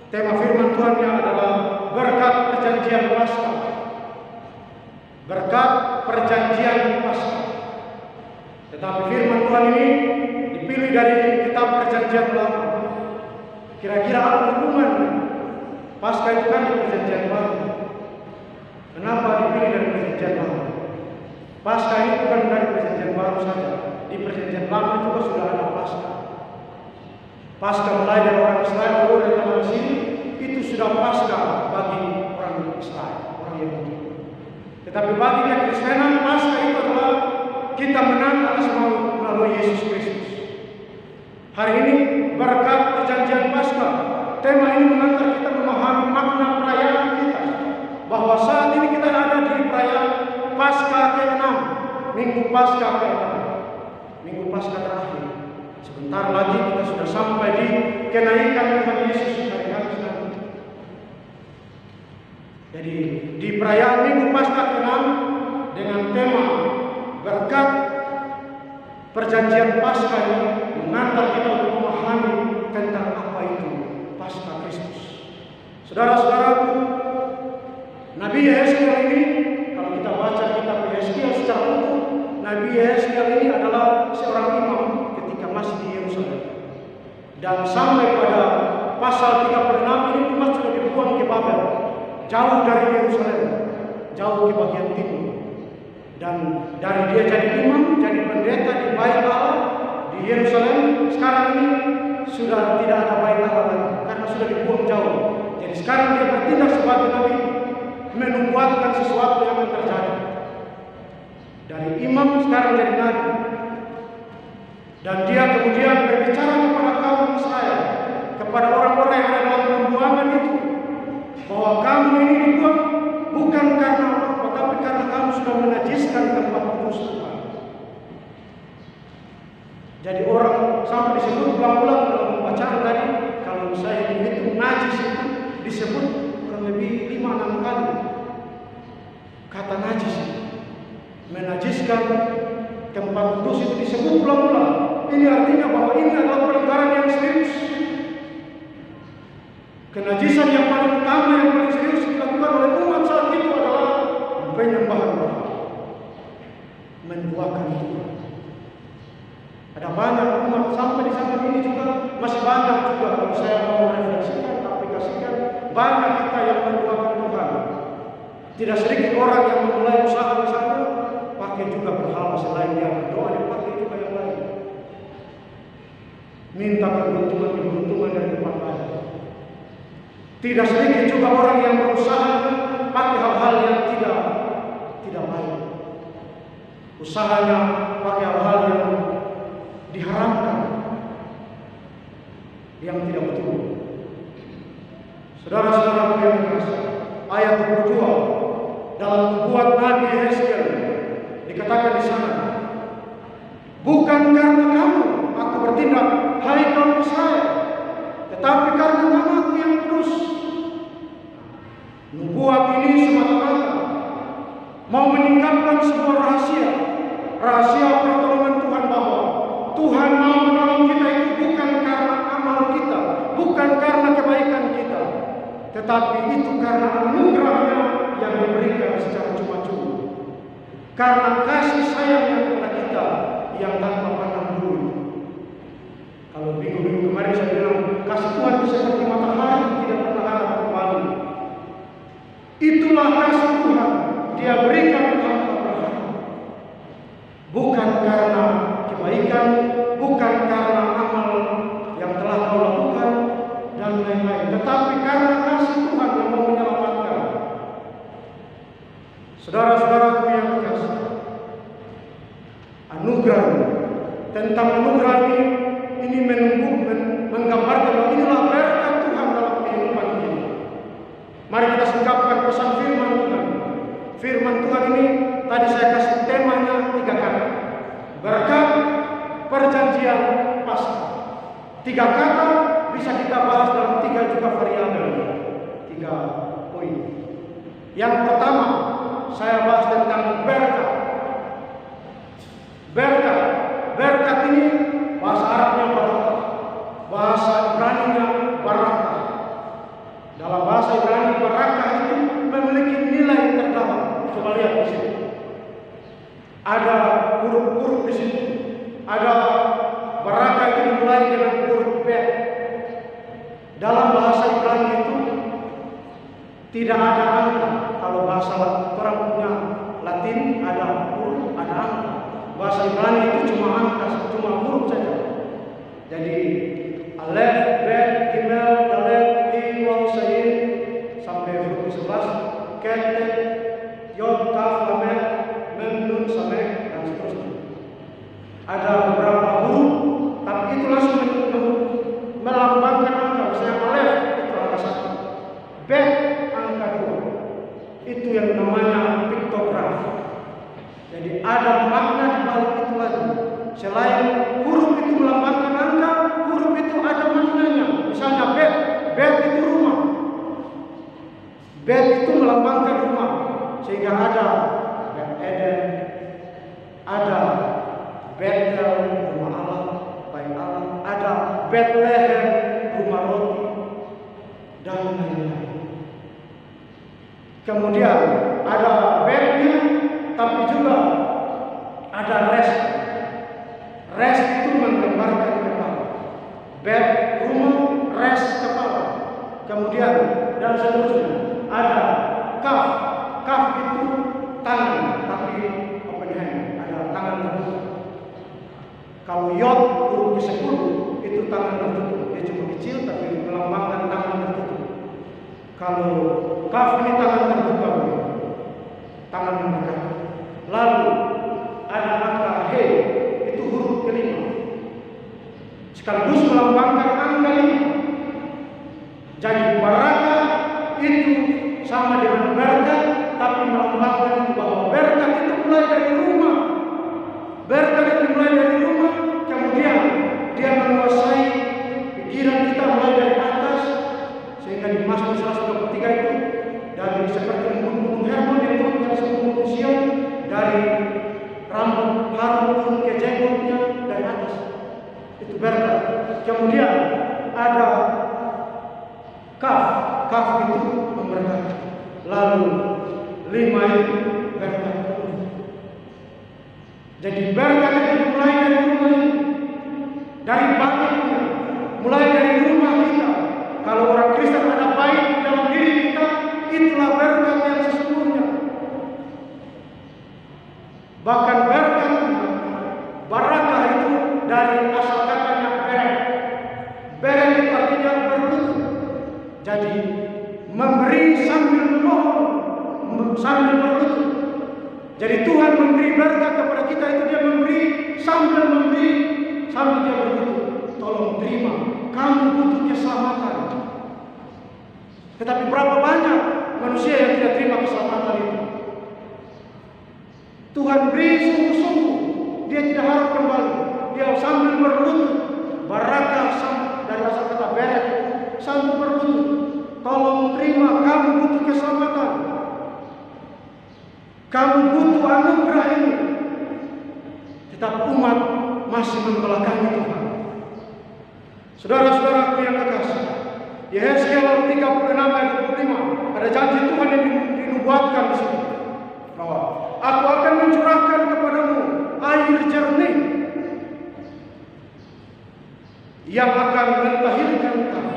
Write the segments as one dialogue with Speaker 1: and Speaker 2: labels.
Speaker 1: Tema firman Tuhannya adalah berkat perjanjian Paskah. Berkat perjanjian Paskah. Tetapi firman Tuhan ini dipilih dari kitab perjanjian lama. Kira-kira apa hubungannya? Paskah itu kan di perjanjian baru. Kenapa dipilih dari perjanjian lama? Paskah ini bukan dari perjanjian baru saja. Di perjanjian lama juga sudah ada Paskah. Paskah mulai dari orang Israel keluar dari tanah Mesir, itu sudah Paskah bagi orang Israel, orang Yahudi. Tetapi bagi Kristenan, Paskah itu adalah kita menang atas melalui Yesus Kristus. Hari ini berkat perjanjian Paskah, tema ini mengantar kita memahami makna perayaan kita, bahwa saat ini kita ada di perayaan Paskah ke-6, Minggu Paskah ke-6, Minggu Paskah terakhir. Sebentar lagi kita sudah sampai di kenaikan Tuhan Yesus hari Kamis nanti. Jadi di perayaan Minggu Paskah ke-6 dengan tema berkat perjanjian Paskah ini mengantar kita untuk memahami tentang apa itu Paskah Kristus. Saudara-saudaraku, Nabi Yeskiel ini, kalau kita baca kitab Yeskiel secara utuh, Nabi Yeskiel ini adalah seorang imam ketika masih di Yerusalem. Dan sampai pada pasal 36 ini umat sudah dibuang ke Babel, jauh dari Yerusalem, jauh ke bagian timur. Dan dari dia jadi imam, jadi pendeta di Bait Allah di Yerusalem, sekarang ini sudah tidak ada Bait Allah lagi karena sudah dibuang jauh. Jadi sekarang dia bertindak sebagai nabi, menubuatkan sesuatu yang akan terjadi. Dari imam sekarang jadi nabi. Dan dia kemudian berbicara kepada kaum Israel, kepada orang-orang yang ada dalam pembuangan itu, bahwa kamu ini dibuang bukan karena apa, tapi karena kamu sudah menajiskan tempat kudus Tuhan. Jadi orang sampai disebut ulang-ulang dalam pembacaan tadi, kalau saya hitung najis itu disebut kurang lebih 5-6 kali. Kata najis, menajiskan tempat kudus itu disebut ulang-ulang. Ini artinya bahwa ini adalah pelanggaran yang serius. Kenajisan yang paling utama, yang paling serius dilakukan oleh umat saat itu adalah penyembahan berhala, menduakan Tuhan. Ada banyak umat sampai di zaman ini juga masih banyak juga, kalau saya mau refleksikan, aplikasikan, banyak kita yang menduakan Tuhan. Tidak sedikit orang yang memulai usaha di sana pakai juga berhala selain dia berdoa, dia pakai juga yang lain. Minta keberuntungan dari tempat lain. Tidak sedikit juga orang yang berusaha pakai hal-hal yang tidak baik. Usahanya pakai hal-hal yang diharamkan, yang tidak betul. Saudara-saudara yang dikasihi, ayat 22 dalam nubuat Nabi Yeskiel dikatakan di sana, bukan karena kamu aku bertindak, hai kaum Israel, tetapi karena namaku yang kudus. Nubuat ini semata-mata mau meningkatkan sebuah rahasia pertolongan Tuhan, bahwa Tuhan mau menolong kita itu bukan karena amal kita, bukan karena kebaikan kita, tetapi itu karena anugerahnya yang diberikan secara cuma-cuma, karena kasih sayangnya kepada kita yang tanpa pandang bulu. Kalau minggu-minggu kemarin saya bilang kasih Tuhan itu seperti matahari, tidak pernah harap kembali. Itulah kasih Tuhan, Dia berikan tanpa berharap, bukan karena kebaikan, bukan karena amal yang telah kau lakukan dan lain-lain, tetapi karena kasih Tuhan yang mau menyelamatkan. Saudara-saudaraku yang dikasihi, anugerah, tentang anugerah ini menggambarkan bahwa inilah berkat Tuhan dalam kehidupan kita. Mari kita singkapkan pesan firman Tuhan. Firman Tuhan ini tadi saya kasih temanya 3 kata. Berkat perjanjian Paskah. 3 kata bisa kita bahas dalam 3 juga variabel, 3 poin. Yang pertama saya bahas tentang berkat. Berkat ini bahasa Arabnya barakah, bahasa Ibraninya barakah. Dalam bahasa Ibrani, barakah itu memiliki nilai terdalam. Coba lihat di sini. Ada huruf-huruf di situ. Ada barakah itu dimulai dengan huruf bet. Dalam bahasa Ibrani itu tidak ada angka. Kalau bahasa orang punya Latin ada huruf, ada angka. Bahasa Ibrani itu cuma angka, cuma huruf saja. Jadi alef, bet, gimel, dalef, waw, sayin sampai huruf 11, ketet, yod, kaf, lamet, mem, nun, samek, dan seterusnya. Ada beberapa huruf, tapi itu langsung melambangkan angka. Misalnya alef itu angka 1, bet angka 2. Itu yang namanya piktograf. Jadi ada makna di balik itu lagi. Selain huruf itu melambangkan angka, huruf itu ada maknanya. Misalnya bet, bet itu rumah. Bet itu melambangkan rumah. Sehingga ada Bet Eden, ada Betel, rumah Allah, baik Allah, ada Bethlehem, rumah roti, dan lain-lain. Kemudian ada betnya, tapi juga ada rest. Rest itu menggambarkan kepala. Bet rumah, rest kepala. Kemudian dan seterusnya ada kaf. Kaf itu tangan, tapi open hand, ada tangan terbuka. Kalau yod huruf ke-10 itu tangan tertutup, dia cuma kecil tapi melambangkan tangan tertutup. Kalau kaf ini tangan terbuka, tangan membuka. Lalu ada angka he, itu huruf kelima, sekaligus melambangkan angka 5. Jadi barakah itu sama dengan berkat, tapi melambangkan itu bahwa berkat itu mulai dari rumah. Berkat itu mulai dari rumah, kemudian dia menguasai pikiran kita mulai dari atas, sehingga di Mazmur 123 itu dari seperti gunung Hermon yang turun ke gunung Sion, dari rambut Harun turun ke jenggotnya dari atas. Itu berkat. Kemudian ada kaf. Kaf itu memberkati. Lalu 5 itu berkat. Jadi berkat itu mulai dari rumah ini, dari baitnya, mulai dari rumah kita. Kalau orang Kristen ada bait di dalam diri kita, itulah berkat yang sesungguhnya. Bahkan berkat, barakah itu dari asal katanya berek. Berek itu artinya berbutuh. Jadi memberi sambil memohon, sambil berbutuh. Jadi Tuhan memberi berkat kepada kita itu dia memberi sambil dia berbutuh. Tolong terima, kamu butuh keselamatan. Tetapi berapa banyak manusia yang tidak terima keselamatan itu? Tuhan beri sungguh-sungguh, dia tidak harap kembali, dia sambil berlutut. Barakah dari asal kata berek, sambil berlutut. Tolong terima, kamu butuh keselamatan, kamu butuh anugerah ini. Tetapi umat masih membelakangi Tuhan. Saudara-saudaraku yang kekasih, Yehezkiel 36 ayat 25 ada janji Tuhan yang dinubuatkan di sini, bahwa aku akan mencurahkan kepadamu air jernih yang akan mentahirkan kamu.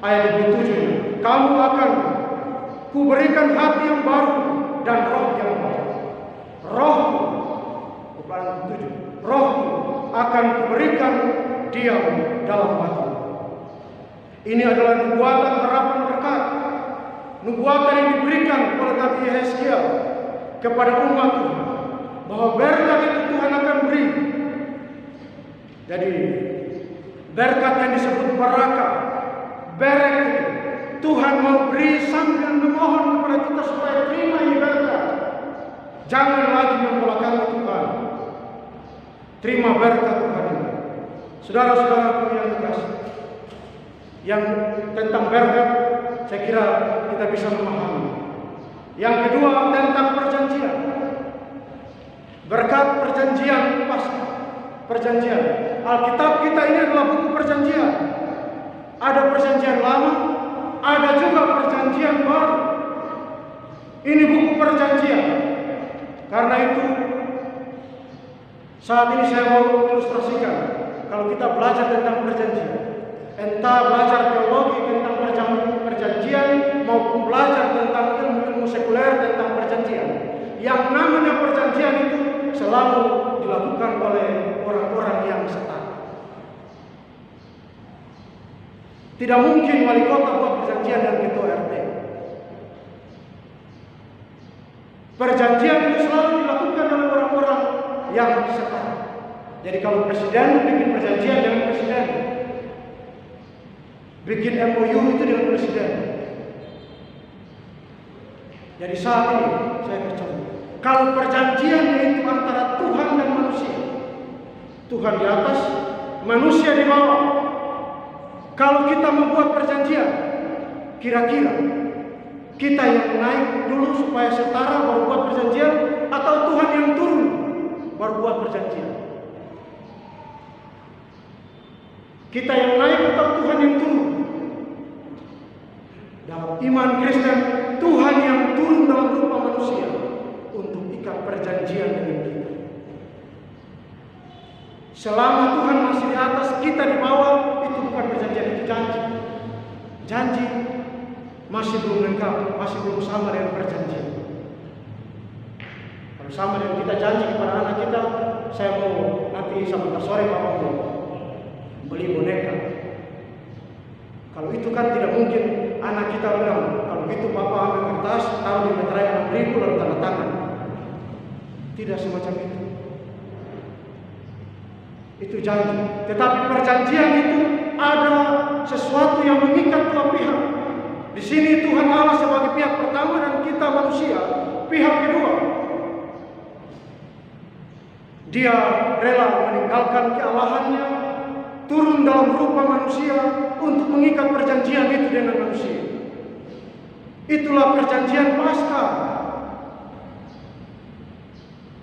Speaker 1: Ayat 27, kamu akan kuberikan hati yang baru dan roh yang baru. Rohku, ayat 7, rohku akan kuberikan diam dalam hati. Ini adalah nubuatan harapan berkat, nubuatan yang diberikan oleh Nabi Yehezkiel kepada umat Tuhan, bahwa berkat itu Tuhan akan beri. Jadi berkat yang disebut barakah, berek itu Tuhan mau beri sambil memohon kepada kita supaya terima ini berkat. Jangan lagi membelakangi Tuhan, terima berkat Tuhan ini. Saudara-saudaraku yang kekasih, yang tentang berkat saya kira kita bisa memahami. Yang kedua tentang perjanjian. Berkat perjanjian pasti. Perjanjian. Alkitab kita ini adalah buku perjanjian. Ada perjanjian lama, ada juga Ini buku perjanjian. Karena itu saat ini saya mau ilustrasikan. Kalau kita belajar tentang perjanjian, entah belajar teologi tentang perjanjian maupun belajar tentang ilmu sekuler tentang perjanjian, yang namanya perjanjian itu selalu dilakukan oleh orang-orang yang setara. Tidak mungkin wali kota buat perjanjian dengan ketua RT. Perjanjian itu selalu dilakukan oleh orang-orang yang setara. Jadi kalau presiden bikin perjanjian dengan presiden, bikin MOU itu dengan presiden. Jadi saat ini saya bercontoh, kalau perjanjian itu antara Tuhan dan manusia, Tuhan di atas, manusia di bawah. Kalau kita membuat perjanjian, kira-kira kita yang naik dulu supaya setara baru buat perjanjian, atau Tuhan yang turun baru buat perjanjian? Kita yang naik atau Tuhan yang turun? Dalam iman Kristen, Tuhan yang turun dalam rupa manusia untuk ikat perjanjian dengan kita. Selama Tuhan masih di atas, kita di bawah, itu bukan perjanjian, itu janji. Janji masih belum lengkap, masih belum sama dengan perjanjian. Kalau sama dengan kita janji kepada anak kita, saya mau nanti sampai sore Bapak mau beli boneka. Kalau itu kan tidak mungkin anak kita bilang, kalau gitu Bapak ambil kertas, taruh di meterai 6.000 lalu tanda tangan. Tidak semacam itu. Itu janji. Tetapi perjanjian itu ada sesuatu yang mengikat dua pihak. Di sini Tuhan Allah sebagai pihak pertama dan kita manusia pihak kedua. Dia rela meninggalkan kealahannya, turun dalam rupa manusia untuk mengikat perjanjian itu dengan manusia. Itulah perjanjian Paskah.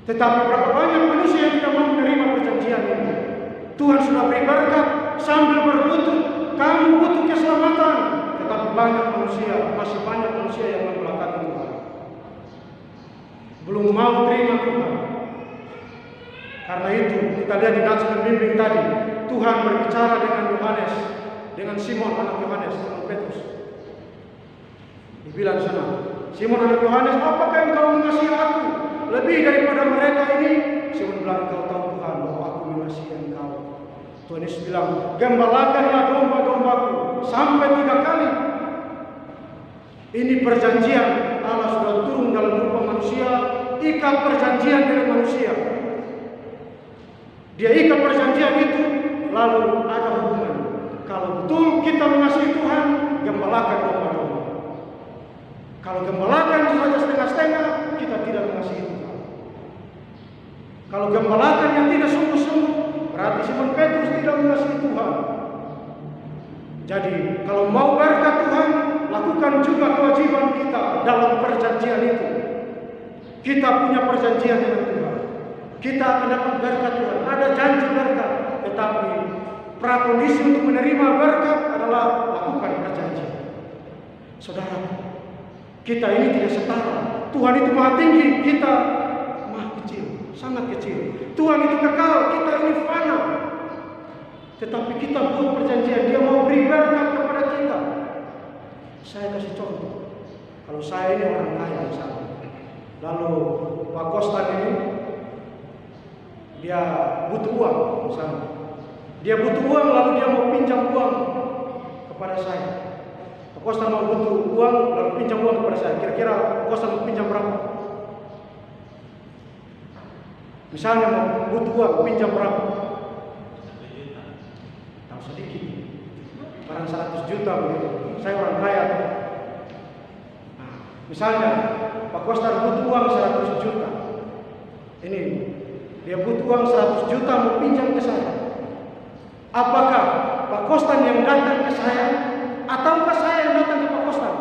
Speaker 1: Tetapi berapa banyak manusia yang tidak mau menerima perjanjian ini? Tuhan sudah beri berkat sambil berlutut, kamu butuh keselamatan. Tetapi masih banyak manusia yang membelakangi Tuhan. Belum mau terima Tuhan. Karena itu kita lihat di nats pembimbing tadi, Tuhan berbicara dengan Yohanes, dengan Simon anak Yohanes, Simon Petrus. Dibilang sana, Simon anak Yohanes, apakah engkau mengasihi aku lebih daripada mereka ini? Simon bilang, engkau tahu Tuhan bahwa aku mengasihi engkau. Tuhan Yesus bilang, gembalakanlah domba-dombaku sampai 3 kali. Ini perjanjian. Allah sudah turun dalam rupa manusia, ikat perjanjian dengan manusia. Dia ikat perjanjian itu, lalu ada hubungan. Kalau betul kita mengasihi Tuhan, gembalakan domba-domba. Kalau gembalakan saja setengah-setengah, kita tidak mengasihi Tuhan. Kalau gembalakan yang tidak sungguh-sungguh, berarti Simon Petrus tidak mengasihi Tuhan. Jadi, kalau mau berkat Tuhan, lakukan juga kewajiban kita dalam perjanjian itu. Kita punya perjanjian dengan Tuhan. Kita akan dapat berkat Tuhan. Ada janji berkat, tetapi prakondisi untuk menerima berkat adalah lakukan perjanjian. Saudara, kita ini tidak setara. Tuhan itu maha tinggi, kita maha kecil, sangat kecil. Tuhan itu kekal, kita ini fana. Tetapi kita buat perjanjian, dia mau beri berkat kepada kita. Saya kasih contoh. Kalau saya ini orang kaya misalnya, lalu Pak Kostan ini dia butuh uang misalnya. Dia butuh uang lalu dia mau pinjam uang kepada saya. Pak Kostan mau butuh uang lalu pinjam uang kepada saya. Kira-kira Pak Kostan mau pinjam berapa? Misalnya mau butuh uang pinjam berapa?
Speaker 2: 1 juta.
Speaker 1: Tahu sedikit. Barang 100 juta begitu. Saya orang kaya. Nah, misalnya Pak Kostan butuh uang 100 juta. Ini dia butuh uang 100 juta mau pinjam ke saya. Apakah Pak Kostan yang datang ke saya ataukah saya yang datang ke Pak Kostan?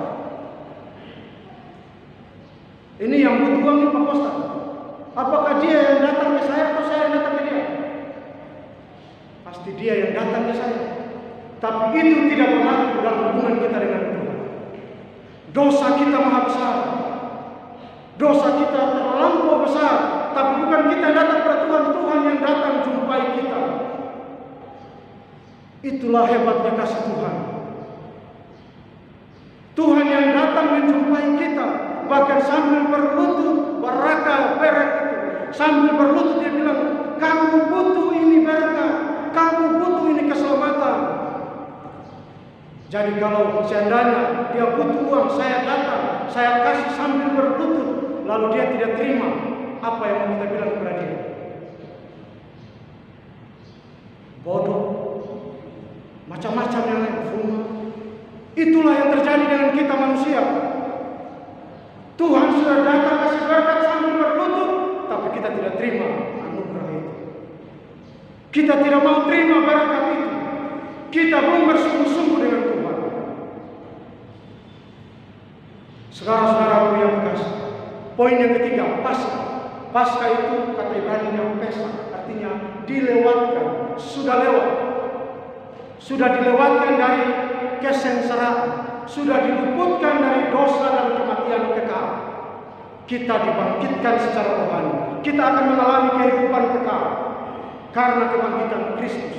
Speaker 1: Ini yang butuh uang ini Pak Kostan. Apakah dia yang datang ke saya atau saya yang datang ke dia? Pasti dia yang datang ke saya. Tapi itu tidak berlaku dalam hubungan kita dengan Tuhan. Dosa kita maha besar. Dosa kita terlampau besar, tapi bukan kita datang kepada Tuhan, Tuhan yang datang jumpai kita. Itulah hebatnya kasih Tuhan. Tuhan yang datang menjumpai kita, bahkan sambil berlutut, beraka berek itu, sambil berlutut dia bilang, kamu butuh ini berkat, kamu butuh ini keselamatan. Jadi kalau seandainya dia butuh uang, saya datang, saya kasih sambil berlutut, lalu dia tidak terima, apa yang mau kita bilang kepada dia? Bodoh, macam-macam yang lain. Itulah yang terjadi dengan kita manusia. Tuhan sudah datang kasih berkat sambil berlutut, tapi kita tidak terima anugerah itu. Kita tidak mau terima berkat itu. Kita belum bersungguh-sungguh dengan Tuhan. Saudara-saudaraku yang kekasih, poin yang ketiga, Paskah. Paskah itu kata Ibrani yang Pesach, artinya dilewatkan, sudah lewat. Sudah dilewatkan dari kesengsaraan, sudah diluputkan dari dosa dan kematian kekal. Kita dibangkitkan secara rohani. Kita akan mengalami kehidupan kekal karena kebangkitan Kristus.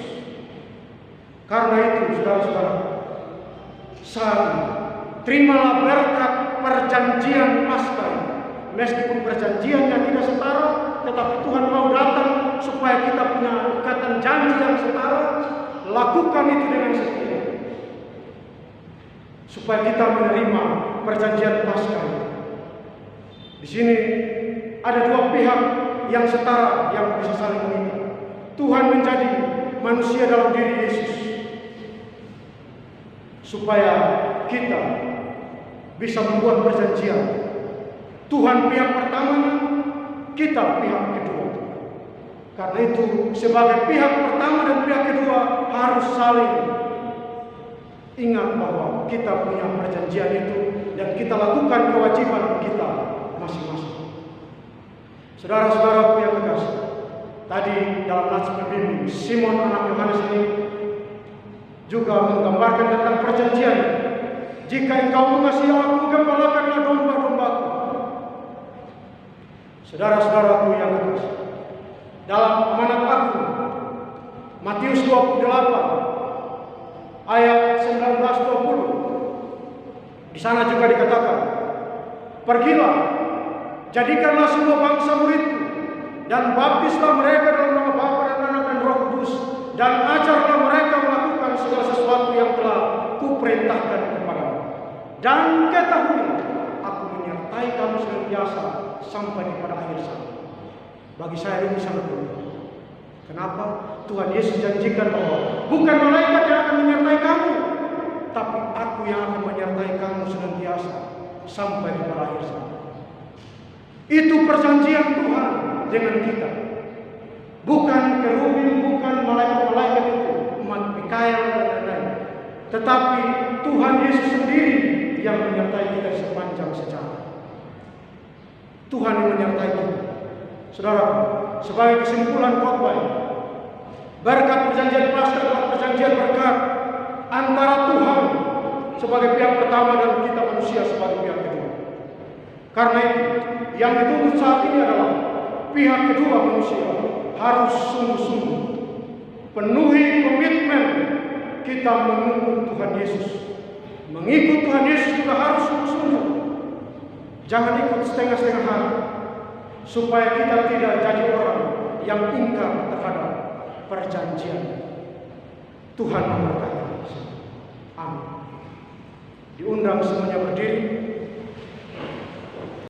Speaker 1: Karena itu, saudara-saudara, terimalah berkat perjanjian Paskah. Meskipun perjanjiannya tidak setara, tetapi Tuhan mau datang supaya kita punya ikatan janji yang setara. Lakukan itu dengan setia, supaya kita menerima perjanjian Paskah. Di sini ada dua pihak yang setara yang bisa saling mengikat. Tuhan menjadi manusia dalam diri Yesus, supaya kita bisa membuat perjanjian. Tuhan pihak pertamanya, kita pihak kedua. Karena itu sebagai pihak pertama dan pihak kedua harus saling ingat bahwa kita punya perjanjian itu dan kita lakukan kewajiban kita masing-masing. Saudara-saudaraku yang kekasih, tadi dalam nats pembimbing Simon anak Yohanes ini juga menggambarkan tentang perjanjian. Jika engkau mengasihi aku, gembalakanlah domba-dombaku. Saudara-saudaraku yang kekasih, dalam amanat Agung Matius 28 ayat 19-20, di sana juga dikatakan, pergilah, jadikanlah semua bangsa muridku, dan baptislah mereka dalam nama Bapa dan Anak dan Roh Kudus, dan ajarlah mereka melakukan segala sesuatu yang telah kuperintahkan kepadamu. Dan ketahuilah, aku menyertai kamu senantiasa sampai kepada akhir zaman. Bagi saya ini sangat penting. Kenapa? Tuhan Yesus janjikan bahwa bukan malaikat yang akan menyertai kamu, tapi aku yang akan menyertai kamu senantiasa sampai kepada akhir zaman. Itu perjanjian Tuhan dengan kita. Bukan kerubin, bukan malaikat-malaikat itu, umat Mikael dan lain-lain. Tetapi Tuhan Yesus sendiri yang menyertai kita sepanjang sejarah. Tuhan yang menyertai kita. Saudara, sebagai kesimpulan khotbah, berkat perjanjian Paskah adalah perjanjian berkat antara Tuhan sebagai pihak pertama dan kita manusia sebagai pihak kedua. Karena itu, yang dituntut saat ini adalah pihak kedua manusia harus sungguh-sungguh penuhi komitmen kita mengikut Tuhan Yesus. Mengikut Tuhan Yesus juga harus sungguh-sungguh. Jangan ikut setengah-setengah hati, supaya kita tidak jadi orang yang ingkar terhadap perjanjian. Tuhan memberkati. Amin. Diundang semuanya berdiri.